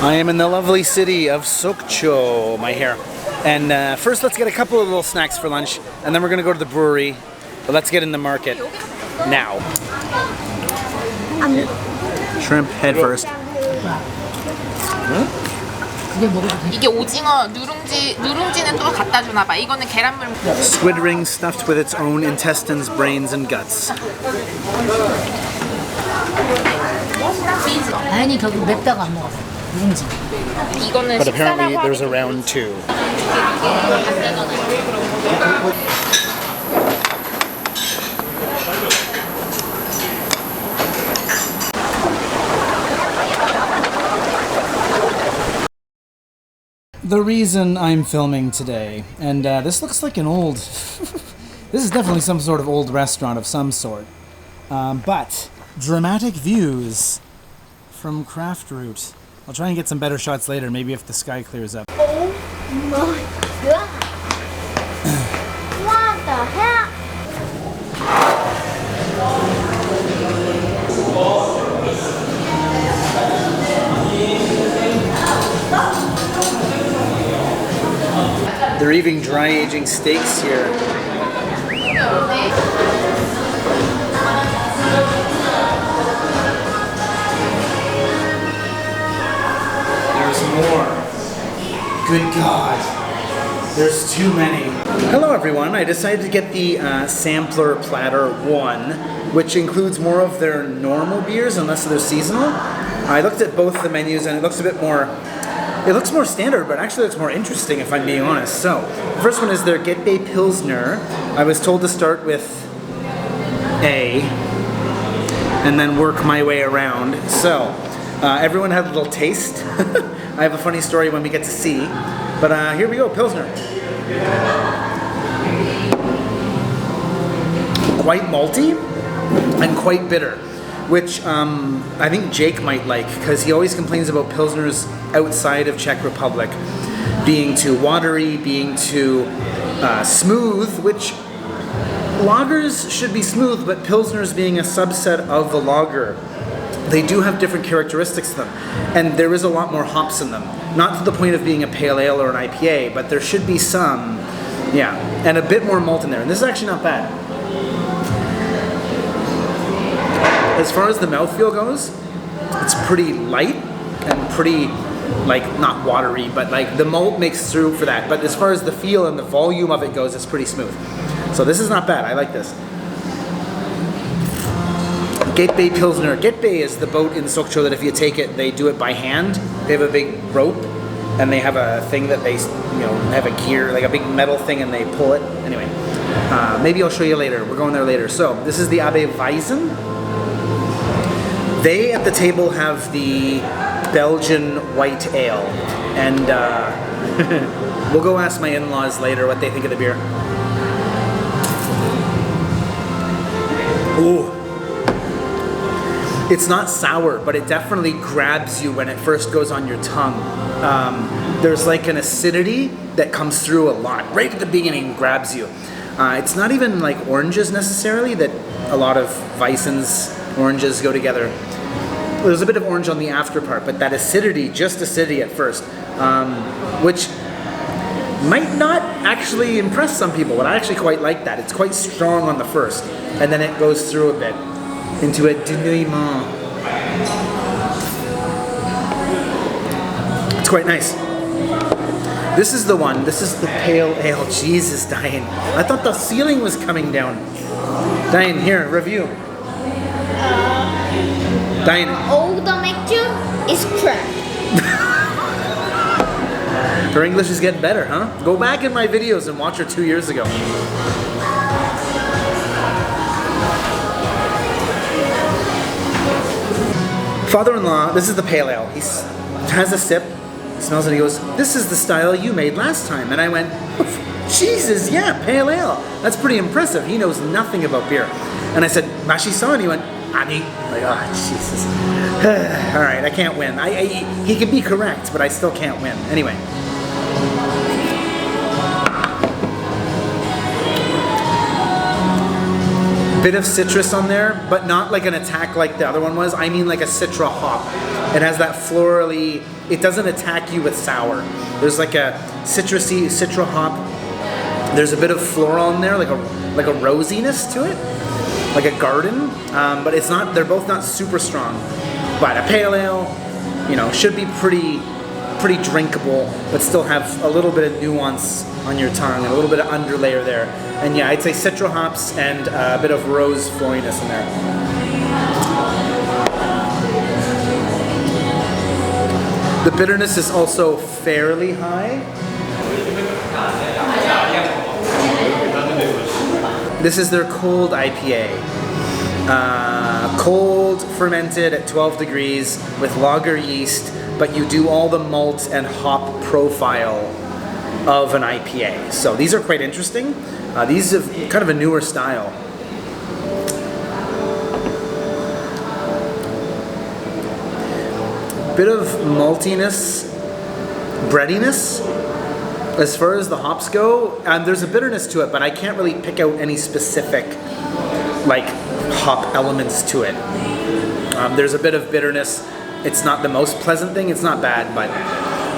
I am in the lovely city of Sokcho, my hair. And first let's get a couple of little snacks for lunch, and then we're gonna go to the brewery. But let's get in the market now. Shrimp head first. 이게 오징어 누룽지는 또 갖다 주나 봐. 이거는 계란물. Squid ring stuffed with its own intestines, brains, and guts. 아니 저기 맵다고 안 먹었어. 누룽지. 이거는 But apparently there's a round two. The reason I'm filming today, and this looks like an old, this is definitely some sort of old restaurant of some sort, but dramatic views from Craft Route. I'll try and get some better shots later, maybe if the sky clears up. Oh my god! What the heck? They're even dry aging steaks here. There's more. Good God. There's too many. Hello everyone. I decided to get the sampler platter 1, which includes more of their normal beers and less of their seasonal. I looked at both the menus and it looks a bit more, it looks more standard, but actually looks more interesting if I'm being honest. So, the first one is their Getbe Pilsner. I was told to start with A and then work my way around. So, everyone had a little taste. I have a funny story when we get to C. But here we go, Pilsner. Quite malty and quite bitter, which I think Jake might like, because he always complains about Pilsners outside of Czech Republic being too watery, being too smooth, which lagers should be smooth, but Pilsners being a subset of the lager, they do have different characteristics to them, and there is a lot more hops in them. Not to the point of being a pale ale or an IPA, but there should be some, yeah, and a bit more malt in there, and this is actually not bad. As far as the mouthfeel goes, it's pretty light and pretty, like, not watery, but like the malt makes through for that. But as far as the feel and the volume of it goes, it's pretty smooth. So this is not bad, I like this. Getbe Pilsner. Getbe is the boat in Sokcho that if you take it, they do it by hand. They have a big rope and they have a thing that they, you know, have a gear, like a big metal thing, and they pull it. Anyway, maybe I'll show you later. We're going there later. So this is the Abe Weizen. They at the table have the Belgian white ale, and we'll go ask my in-laws later what they think of the beer. Ooh. It's not sour, but it definitely grabs you when it first goes on your tongue. There's like an acidity that comes through a lot. Right at the beginning, grabs you. It's not even like oranges necessarily, that a lot of Weissens oranges go together. There's a bit of orange on the after part, but that acidity, just acidity at first, which might not actually impress some people, but I actually quite like that. It's quite strong on the first, and then it goes through a bit into a denouement. It's quite nice. This is the one. This is the pale ale. Jesus, Diane. I thought the ceiling was coming down. Diane, here, review. Diane. Old 맥주 is crap. Her English is getting better, huh? Go back in my videos and watch her 2 years ago. Father-in-law, this is the pale ale. He has a sip, he smells it, he goes, "This is the style you made last time." And I went, "Jesus, yeah, pale ale. That's pretty impressive." He knows nothing about beer. And I said, "Mashi-san," and he went, "Ani." Like, oh, Jesus. All right, I can't win. He could be correct, but I still can't win. Anyway. Bit of citrus on there, but not like an attack like the other one was. I mean like a citra hop. It has that florally, it doesn't attack you with sour. There's like a citrusy citra hop. There's a bit of floral in there, like a rosiness to it, like a garden. But it's not. They're both not super strong. But a pale ale, you know, should be pretty drinkable, but still have a little bit of nuance on your tongue and a little bit of underlayer there. And yeah, I'd say citra hops and a bit of rose floriness in there. The bitterness is also fairly high. This is their cold IPA. Cold fermented at 12 degrees with lager yeast, but you do all the malt and hop profile of an IPA. So these are quite interesting. These are kind of a newer style. Bit of maltiness, breadiness. As far as the hops go, there's a bitterness to it, but I can't really pick out any specific like hop elements to it. There's a bit of bitterness. It's not the most pleasant thing. It's not bad, but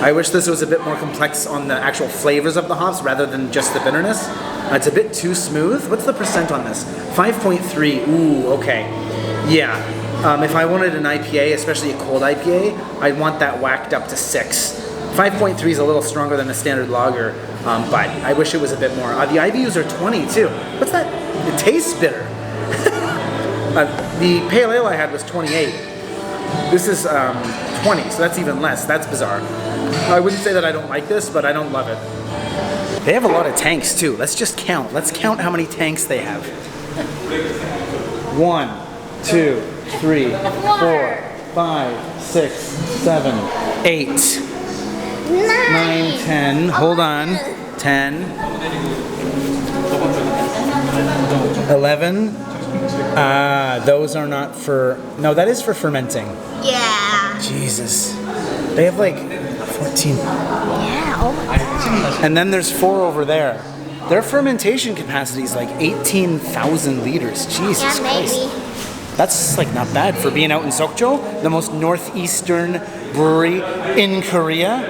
I wish this was a bit more complex on the actual flavors of the hops rather than just the bitterness. It's a bit too smooth. What's the percent on this? 5.3. Ooh, okay. Yeah. If I wanted an IPA, especially a cold IPA, I'd want that whacked up to 6. 5.3 is a little stronger than a standard lager, but I wish it was a bit more. The IBUs are 20 too. What's that? It tastes bitter. The pale ale I had was 28. This is 20, so that's even less. That's bizarre. I wouldn't say that I don't like this, but I don't love it. They have a lot of tanks too. Let's just count. Let's count how many tanks they have. 1, 2, 3, 4, 5, 6, 7, 8, 9, 10. Hold on. 10, 11. Those are not for. No, that is for fermenting. Yeah. Jesus. They have like 14. Yeah, oh my god. And then there's 4 over there. Their fermentation capacity is like 18,000 liters. Jesus Yeah, Christ. maybe. That's like not bad for being out in Sokcho, the most northeastern brewery in Korea.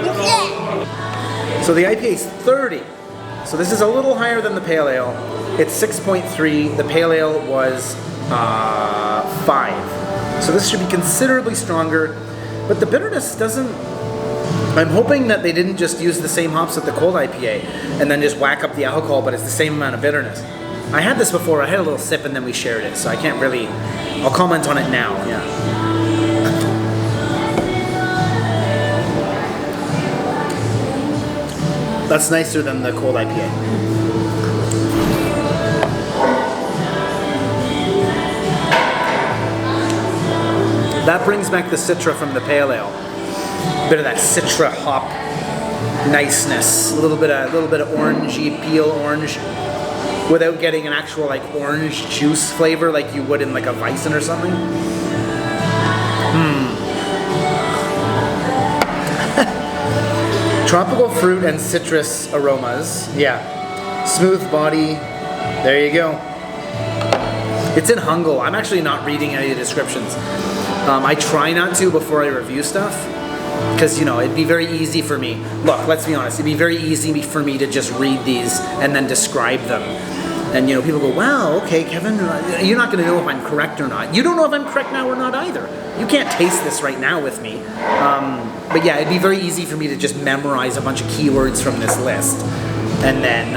Yeah. So the IPA is 30. So this is a little higher than the pale ale. It's 6.3. The pale ale was 5. So this should be considerably stronger. But the bitterness doesn't. I'm hoping that they didn't just use the same hops at the cold IPA and then just whack up the alcohol, but it's the same amount of bitterness. I had this before. I had a little sip and then we shared it, so I can't really. I'll comment on it now. Yeah. That's nicer than the cold IPA. That brings back the citra from the pale ale. A bit of that citra hop niceness. A little bit of orangey, peel orange, without getting an actual like orange juice flavor like you would in like a Weizen or something. Tropical fruit and citrus aromas. Yeah. Smooth body. There you go. It's in Hangul. I'm actually not reading any of the descriptions. I try not to before I review stuff. Because, you know, it'd be very easy for me. Look, let's be honest. It'd be very easy for me to just read these and then describe them. And, you know, people go, wow, okay, Kevin, you're not going to know if I'm correct or not. You don't know if I'm correct now or not either. You can't taste this right now with me. But yeah, it'd be very easy for me to just memorize a bunch of keywords from this list and then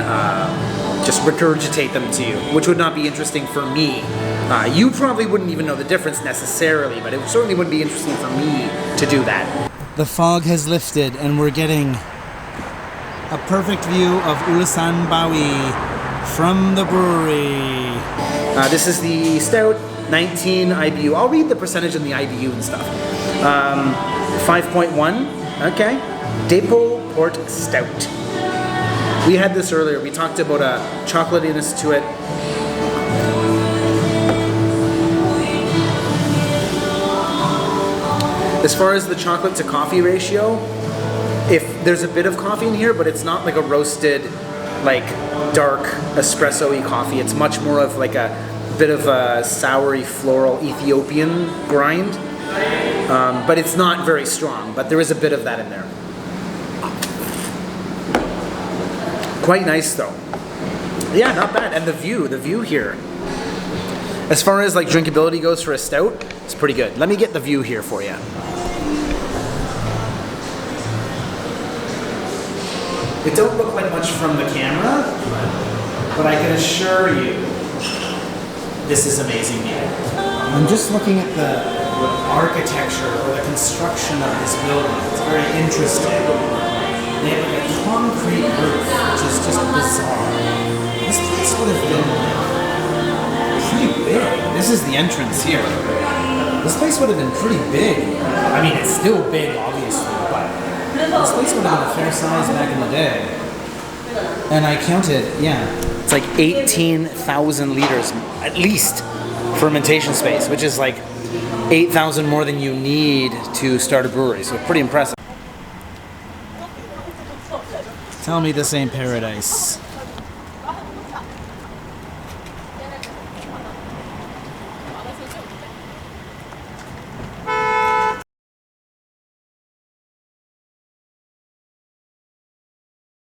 just regurgitate them to you, which would not be interesting for me. You probably wouldn't even know the difference necessarily, but it certainly wouldn't be interesting for me to do that. The fog has lifted and we're getting a perfect view of Ulsan Bawi from the brewery. This is the stout, 19 IBU. I'll read the percentage in the IBU and stuff. 5.1, okay. Depot Port Stout. We had this earlier. We talked about a chocolatiness to it. As far as the chocolate to coffee ratio, if there's a bit of coffee in here, but it's not like a roasted, like dark espresso-y coffee. It's much more of like a bit of a soury floral Ethiopian grind, but it's not very strong, but there is a bit of that in there. Quite nice though. Yeah, not bad. And the view here. As far as like drinkability goes for a stout, it's pretty good. Let me get the view here for you. It don't look like much from the camera, but I can assure you, this is amazing view. I'm just looking at the architecture or the construction of this building. It's very interesting. They have like a concrete roof, which is just bizarre. This place would have been pretty big. This is the entrance here. This place would have been pretty big. I mean, it's still big, obviously, but this place would have been a fair size back in the day. And I counted, yeah, it's like 18,000 liters, at least, fermentation space, which is like 8,000 more than you need to start a brewery, so pretty impressive. Tell me this ain't paradise.